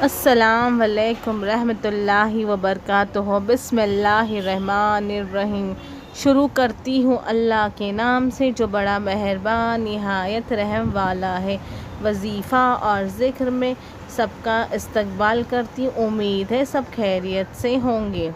السلام علیکم رحمۃ اللہ وبرکاتہ۔ بسم اللہ الرحمن الرحیم۔ شروع کرتی ہوں اللہ کے نام سے جو بڑا مہربان نہایت رحم والا ہے۔ وظیفہ اور ذکر میں سب کا استقبال کرتی ہوں، امید ہے سب خیریت سے ہوں گے۔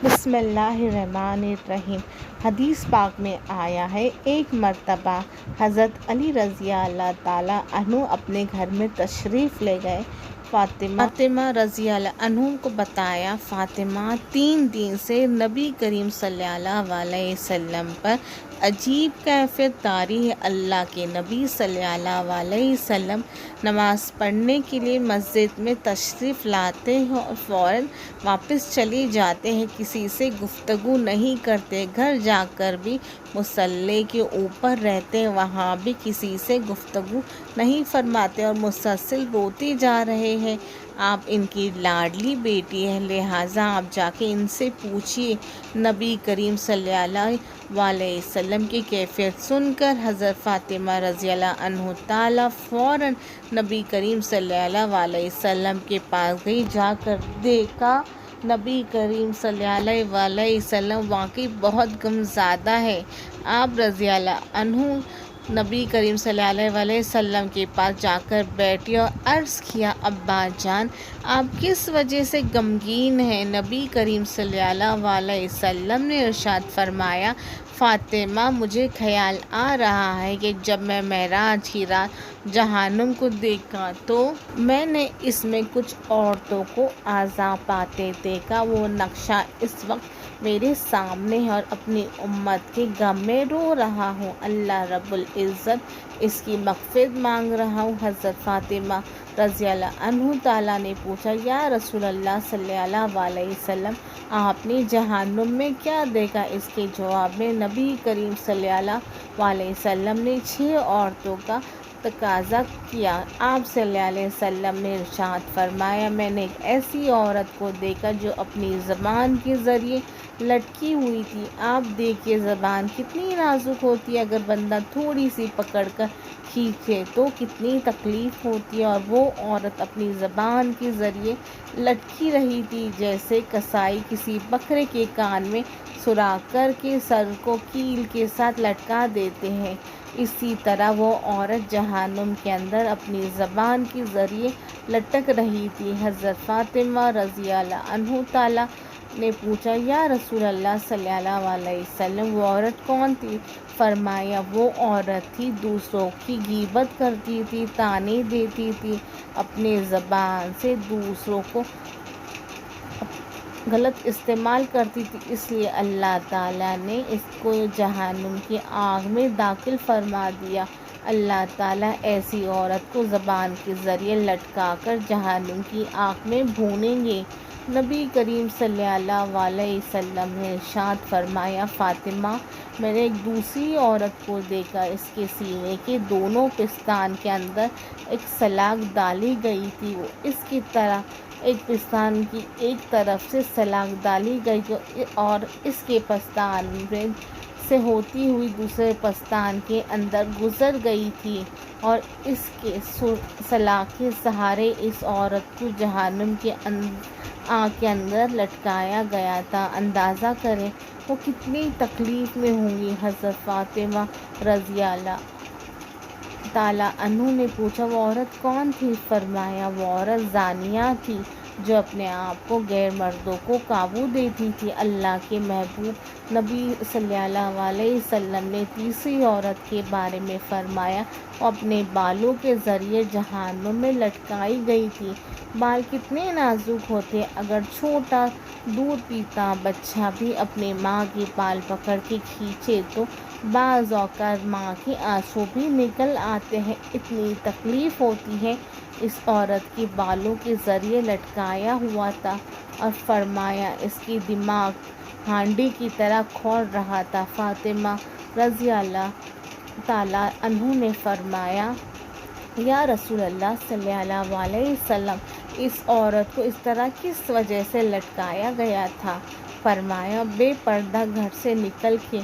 بسم اللہ الرحمن الرحیم۔ حدیث پاک میں آیا ہے، ایک مرتبہ حضرت علی رضی اللہ تعالیٰ عنہ اپنے گھر میں تشریف لے گئے۔ فاطمہ رضی اللہ عنہ کو بتایا، فاطمہ 3 دن سے نبی کریم صلی اللہ علیہ وسلم پر عجیب کیفیت طاری ہے۔ اللہ کے نبی صلی اللہ علیہ وسلم نماز پڑھنے کے لیے مسجد میں تشریف لاتے ہیں اور فوراً واپس چلے جاتے ہیں، کسی سے گفتگو نہیں کرتے، گھر جا کر بھی مصلی کے اوپر رہتے ہیں، وہاں بھی کسی سے گفتگو نہیں فرماتے اور مسلسل روتے جا رہے ہیں۔ آپ ان کی لاڈلی بیٹی ہیں، لہٰذا آپ جا کے ان سے پوچھیے۔ نبی کریم صلی اللہ علیہ وسلم کی کیفیت سن کر حضرت فاطمہ رضی اللہ عنہ تعالیٰ فوراً نبی کریم صلی اللہ علیہ وسلم کے پاس گئی، جا کر دیکھا نبی کریم صلی اللہ علیہ وسلم واقعی بہت غمزدہ ہے۔ آپ رضی اللہ عنہ نبی کریم صلی اللہ علیہ وسلم کے پاس جا کر بیٹھی اور عرض کیا، ابا جان آپ کس وجہ سے غمگین ہیں؟ نبی کریم صلی اللہ علیہ وسلم نے ارشاد فرمایا، فاطمہ مجھے خیال آ رہا ہے کہ جب میں معراج کی رات جہنم کو دیکھا تو میں نے اس میں کچھ عورتوں کو عذاب پاتے دیکھا، وہ نقشہ اس وقت میرے سامنے ہے اور اپنی امت کے غم میں رو رہا ہوں، اللہ رب العزت اس کی مغفرت مانگ رہا ہوں۔ حضرت فاطمہ رضی اللہ عنہ تعالیٰ نے پوچھا، یا رسول اللہ صلی اللہ علیہ وسلم آپ نے جہنم میں کیا دیکھا؟ اس کے جواب میں نبی کریم صلی اللہ علیہ وسلم نے 6 عورتوں کا تقاضا کیا۔ آپ صلی اللہ علیہ وسلم نے ارشاد فرمایا، میں نے ایک ایسی عورت کو دیکھا جو اپنی زبان کے ذریعے لٹکی ہوئی تھی۔ آپ دیکھیے زبان کتنی نازک ہوتی ہے، اگر بندہ تھوڑی سی پکڑ کر کھینچے تو کتنی تکلیف ہوتی ہے، اور وہ عورت اپنی زبان کے ذریعے لٹکی رہی تھی، جیسے کسائی کسی بکرے کے کان میں سوراخ کر کے سر کو کیل کے ساتھ لٹکا دیتے ہیں، اسی طرح وہ عورت جہنم کے اندر اپنی زبان کے ذریعے لٹک رہی تھی۔ حضرت فاطمہ رضی اللہ عنہ تعالیٰ نے پوچھا، یا رسول اللہ صلی اللہ علیہ وسلم وہ عورت کون تھی؟ فرمایا، وہ عورت تھی دوسروں کی غیبت کرتی تھی، طعنے دیتی تھی، اپنے زبان سے دوسروں کو غلط استعمال کرتی تھی، اس لیے اللہ تعالیٰ نے اس کو جہنم کی آگ میں داخل فرما دیا۔ اللہ تعالیٰ ایسی عورت کو زبان کے ذریعے لٹکا کر جہنم کی آگ میں بھونیں گے۔ نبی کریم صلی اللہ علیہ وسلم نے ارشاد فرمایا، فاطمہ میں نے ایک دوسری عورت کو دیکھا، اس کے سینے کے دونوں پستان کے اندر ایک سلاخ ڈالی گئی تھی، وہ اس کی طرح ایک پستان کی ایک طرف سے سلاخ ڈالی گئی اور اس کے پستان سے ہوتی ہوئی دوسرے پستان کے اندر گزر گئی تھی، اور اس کے سلاخ کے سہارے اس عورت کو جہنم کے آگ کے اندر لٹکایا گیا تھا۔ اندازہ کریں وہ کتنی تکلیف میں ہوں گی۔ حضرت فاطمہ رضی اللہ تعالیٰ عنہ نے پوچھا، وہ عورت کون تھی؟ فرمایا، وہ عورت زانیہ تھی جو اپنے آپ کو غیر مردوں کو قابو دیتی تھی۔ اللہ کے محبوب نبی صلی اللہ علیہ وسلم نے تیسری عورت کے بارے میں فرمایا، وہ اپنے بالوں کے ذریعے جہنم میں لٹکائی گئی تھی۔ بال کتنے نازک ہوتے ہیں، اگر چھوٹا دودھ پیتا بچہ بھی اپنی ماں کے بال پکڑ کے کھینچے تو بعض اوقات ماں کے آنسو بھی نکل آتے ہیں، اتنی تکلیف ہوتی ہے۔ اس عورت کے بالوں کے ذریعے لٹکایا ہوا تھا، اور فرمایا اس کی دماغ ہانڈی کی طرح کھول رہا تھا۔ فاطمہ رضی اللہ تعالیٰ عنہ نے فرمایا، یا رسول اللہ صلی اللہ علیہ وسلم اس عورت کو اس طرح کس وجہ سے لٹکایا گیا تھا؟ فرمایا، بے پردہ گھر سے نکل کے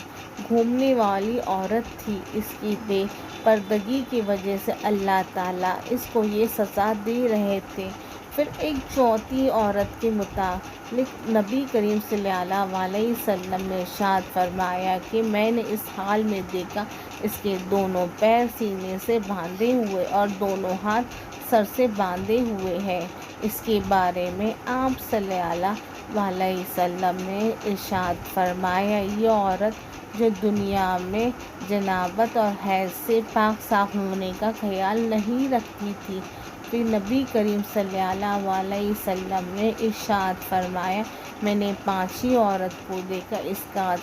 گھومنے والی عورت تھی، اس کی بے پردگی کی وجہ سے اللہ تعالیٰ اس کو یہ سزا دے رہے تھے۔ پھر ایک چوتھی عورت کے متعلق نبی کریم صلی اللہ علیہ وسلم نے ارشاد فرمایا کہ میں نے اس حال میں دیکھا اس کے دونوں پیر سینے سے باندھے ہوئے اور دونوں ہاتھ سر سے باندھے ہوئے ہیں۔ اس کے بارے میں آپ صلی اللہ علیہ وسلم نے ارشاد فرمایا، یہ عورت جو دنیا میں جنابت اور حیض سے پاک صاف ہونے کا خیال نہیں رکھتی تھی۔ پھر نبی کریم صلی اللہ علیہ وسلم نے ارشاد فرمایا، میں نے پانچویں عورت کو دیکھا، اس کا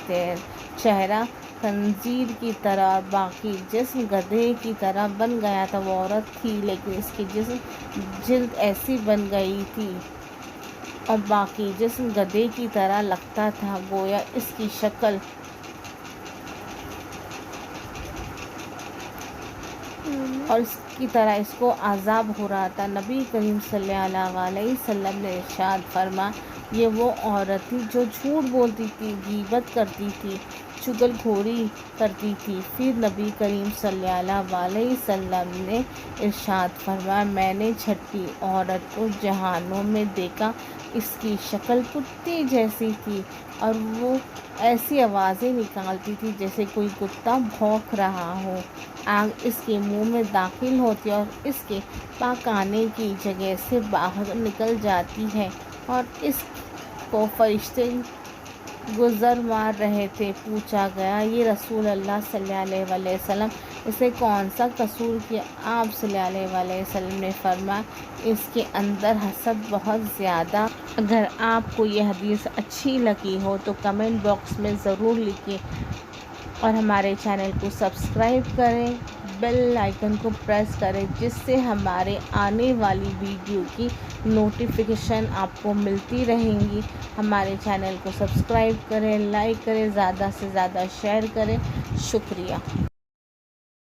چہرہ خنزیر کی طرح اور باقی جسم گدھے کی طرح بن گیا تھا۔ وہ عورت تھی لیکن اس کی جلد ایسی بن گئی تھی اور باقی جسم گدھے کی طرح لگتا تھا، گویا اس کی شکل اور اس کی طرح اس کو عذاب ہو رہا تھا۔ نبی کریم صلی اللہ علیہ وسلم نے ارشاد فرمایا، یہ وہ عورت تھی جو جھوٹ بولتی تھی، غیبت کرتی تھی، چغل خوری کرتی تھی۔ پھر نبی کریم صلی اللہ علیہ وسلم نے ارشاد فرمایا، میں نے چھٹی عورت کو جہنم میں دیکھا، اس کی شکل کتے جیسی تھی اور وہ ایسی آوازیں نکالتی تھی جیسے کوئی کتا بھونک رہا ہو۔ آگ اس کے منہ میں داخل ہوتی اور اس کے پکانے کی جگہ سے باہر نکل جاتی ہے اور اس کو فرشتے گزر مار رہے تھے۔ پوچھا گیا، یہ رسول اللہ صلی اللہ علیہ وسلم، اس نے کون سا قصور کیا؟ آپ صلی اللہ علیہ وسلم نے فرمایا، اس کے اندر حسد بہت زیادہ۔ اگر آپ کو یہ حدیث اچھی لگی ہو تو کمنٹ باکس میں ضرور لکھیں اور ہمارے چینل کو سبسکرائب کریں، بیل آئیکن کو پریس کریں جس سے ہمارے آنے والی ویڈیو کی نوٹیفیکیشن آپ کو ملتی رہیں گی۔ ہمارے چینل کو سبسکرائب کریں، لائک کریں، زیادہ سے زیادہ شیئر کریں۔ شکریہ۔